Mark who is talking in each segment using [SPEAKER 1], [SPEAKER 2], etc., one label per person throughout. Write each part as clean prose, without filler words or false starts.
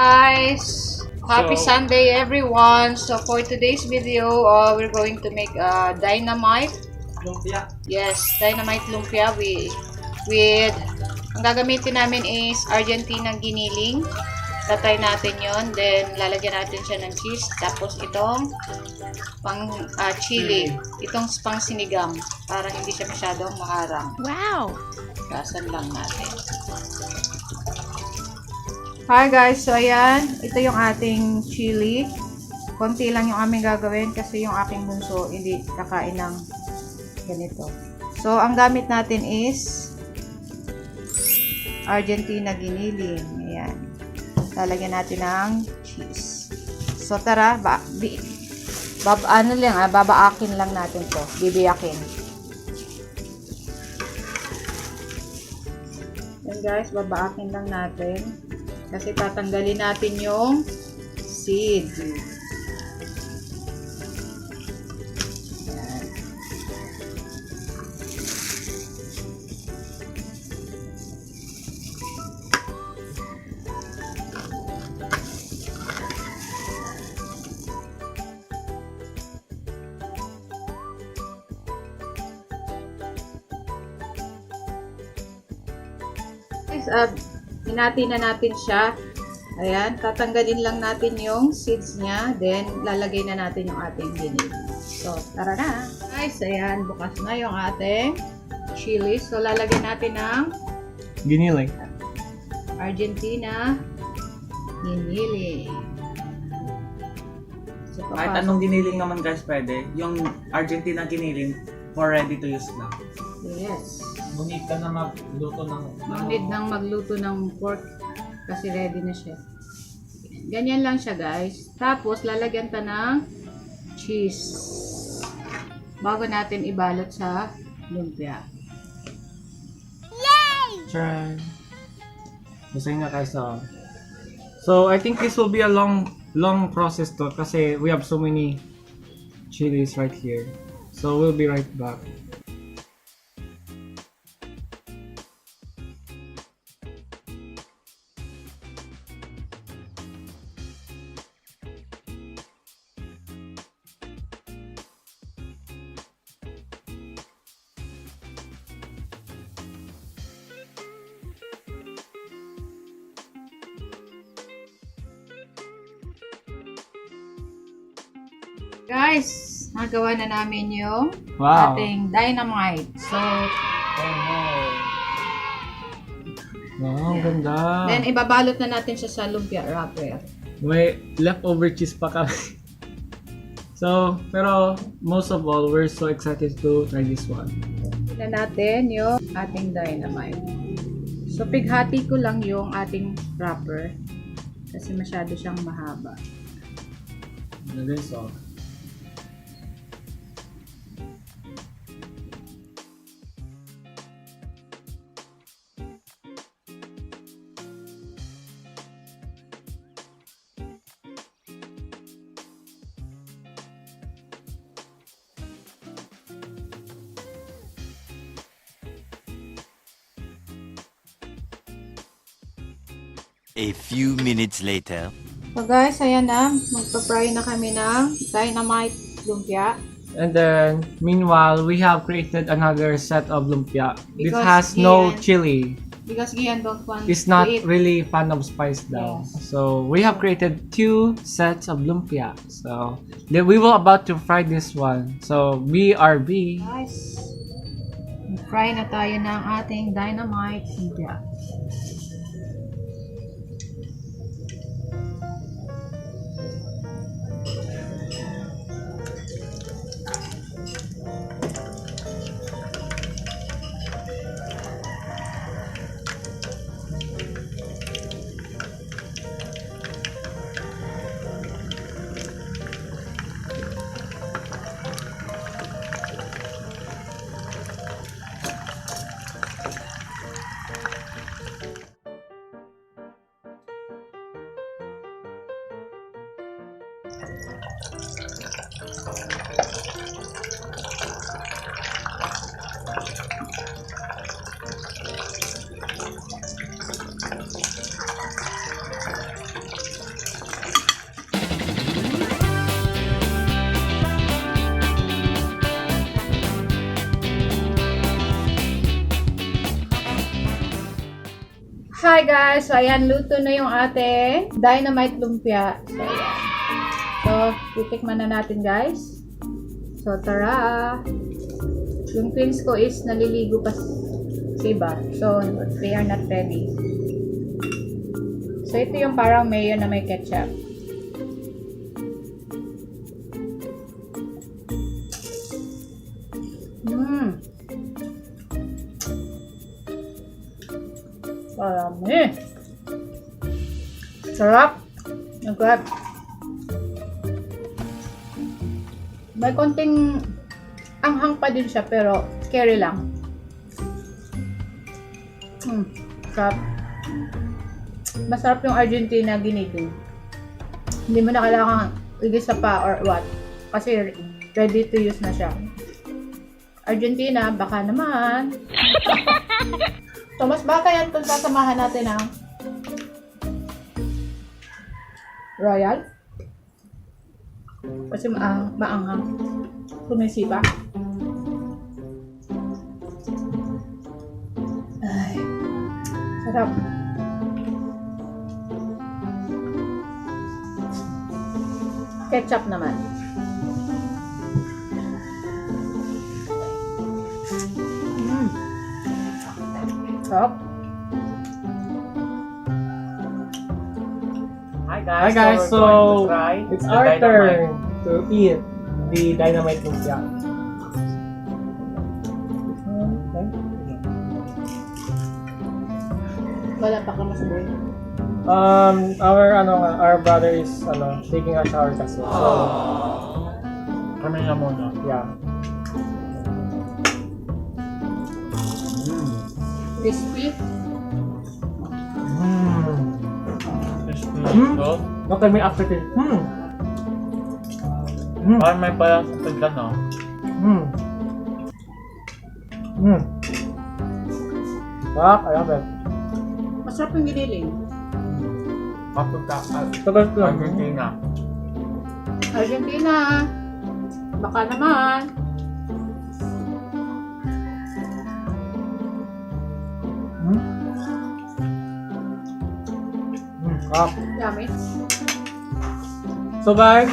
[SPEAKER 1] Guys, happy Sunday everyone. So for today's video, we're going to make dynamite
[SPEAKER 2] Lumpia.
[SPEAKER 1] Yes, dynamite lumpia with ang gagamitin namin is Argentina giniling. Tatay natin yon, then lalagyan natin siya ng cheese, tapos itong pang chili, itong pang sinigang para hindi siya masyadong maharang.
[SPEAKER 3] Wow!
[SPEAKER 1] Gasan lang natin. Hi guys, so ayan, ito yung ating chili. Konti lang yung aming gagawin kasi yung aking bunso hindi kakain ng ganito. So ang gamit natin is Argentina giniling. Ayan. Lalagyan natin ng cheese. So tara, babaakin lang natin to. Bibiyakin. Yan guys, babaakin lang natin. Kasi tatanggalin natin yung seed. Yan. Hinati na natin siya. Ayan, tatanggalin lang natin yung seeds niya. Then, lalagay na natin yung ating giniling. So, tara na. Guys, ayan, bukas na yung ating chili. So, lalagyan natin ng
[SPEAKER 2] Giniling.
[SPEAKER 1] Argentina giniling. So,
[SPEAKER 2] Kahit anong giniling naman guys pwede. Yung Argentina giniling for ready to use lang.
[SPEAKER 1] Yes.
[SPEAKER 2] No need ka na magluto ng...
[SPEAKER 1] No need nang magluto ng pork kasi ready na siya. Ganyan lang siya guys. Tapos lalagyan ta ng cheese bago natin ibalot sa lumpia.
[SPEAKER 3] Yay!
[SPEAKER 2] Try. Masaya nga guys. So I think this will be a long process to kasi we have so many chilies right here. So we'll be right back.
[SPEAKER 1] Guys, nagawa na namin yung
[SPEAKER 2] Wow.
[SPEAKER 1] ating dynamite. So,
[SPEAKER 2] Wow, ganda.
[SPEAKER 1] then ibabalot na natin siya sa lumpia wrapper.
[SPEAKER 2] May leftover cheese pa kami. So, pero most of all, we're so excited to try this one.
[SPEAKER 1] Na natin yung ating dynamite. So, pighati ko lang yung ating wrapper kasi masyado siyang mahaba.
[SPEAKER 2] And then so.
[SPEAKER 4] A few minutes later.
[SPEAKER 1] So guys, ayan na. Magpa-fry na kami ng dynamite lumpia.
[SPEAKER 2] And then, meanwhile, we have created another set of lumpia. This
[SPEAKER 1] Because
[SPEAKER 2] has no
[SPEAKER 1] Ian-
[SPEAKER 2] chili.
[SPEAKER 1] Because Gian don't want
[SPEAKER 2] It's not
[SPEAKER 1] to eat.
[SPEAKER 2] really fan of spice daw.
[SPEAKER 1] Yes.
[SPEAKER 2] So, we have created 2 sets of lumpia. So, then we will about to fry this one. So, BRB.
[SPEAKER 1] Guys, fry na tayo ng ating dynamite lumpia. Hi guys! So ayan, luto na yung ating Dynamite Lumpia. So ayan. So, titikman na natin guys. So tara! Yung twins ko is naliligo pa sa iba. So, they are not ready. So ito yung parang mayo na may ketchup. Marami. Sarap. Nag-grab. May konting anghang pa din siya pero scary lang. Sarap. Masarap yung Argentina giniling. Hindi mo na kailangan igisa pa or what. Kasi ready to use na siya. Argentina, baka naman. So, mas baka yan kung sasamahan natin ng Royal. Kasi maanghang. Sumisipa. Ay, sarap. Ketchup naman. Sarap.
[SPEAKER 2] Hi guys, so it's our turn to eat the Dynamite Lumpia.
[SPEAKER 1] Wala pa ka masabi.
[SPEAKER 2] Our brother is taking a shower kasi. So,
[SPEAKER 3] kami na muna.
[SPEAKER 2] yeah.
[SPEAKER 1] Crispy.
[SPEAKER 3] So,
[SPEAKER 2] Look at me after this.
[SPEAKER 3] parang may balang sa tiglan, no?
[SPEAKER 2] Sarap, I love it.
[SPEAKER 1] Masarap yung giniling.
[SPEAKER 3] Papunta
[SPEAKER 2] Tagal ko lang.
[SPEAKER 3] Argentina.
[SPEAKER 1] Argentina. Baka naman.
[SPEAKER 2] Sarap.
[SPEAKER 1] Yummy.
[SPEAKER 2] So guys,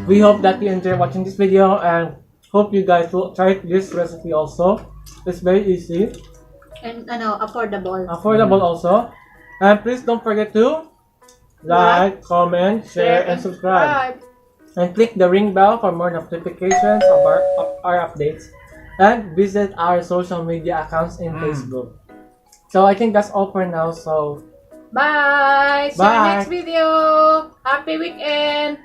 [SPEAKER 2] we hope that you enjoy watching this video and hope you guys will try this recipe also. It's very easy,
[SPEAKER 1] And affordable.
[SPEAKER 2] affordable also. And please don't forget to like, comment, share, and subscribe. And click the ring bell for more notifications of our updates. And visit our social media accounts in Facebook. So I think that's all for now. So
[SPEAKER 1] Bye! See you
[SPEAKER 2] Bye.
[SPEAKER 1] next video! Happy weekend!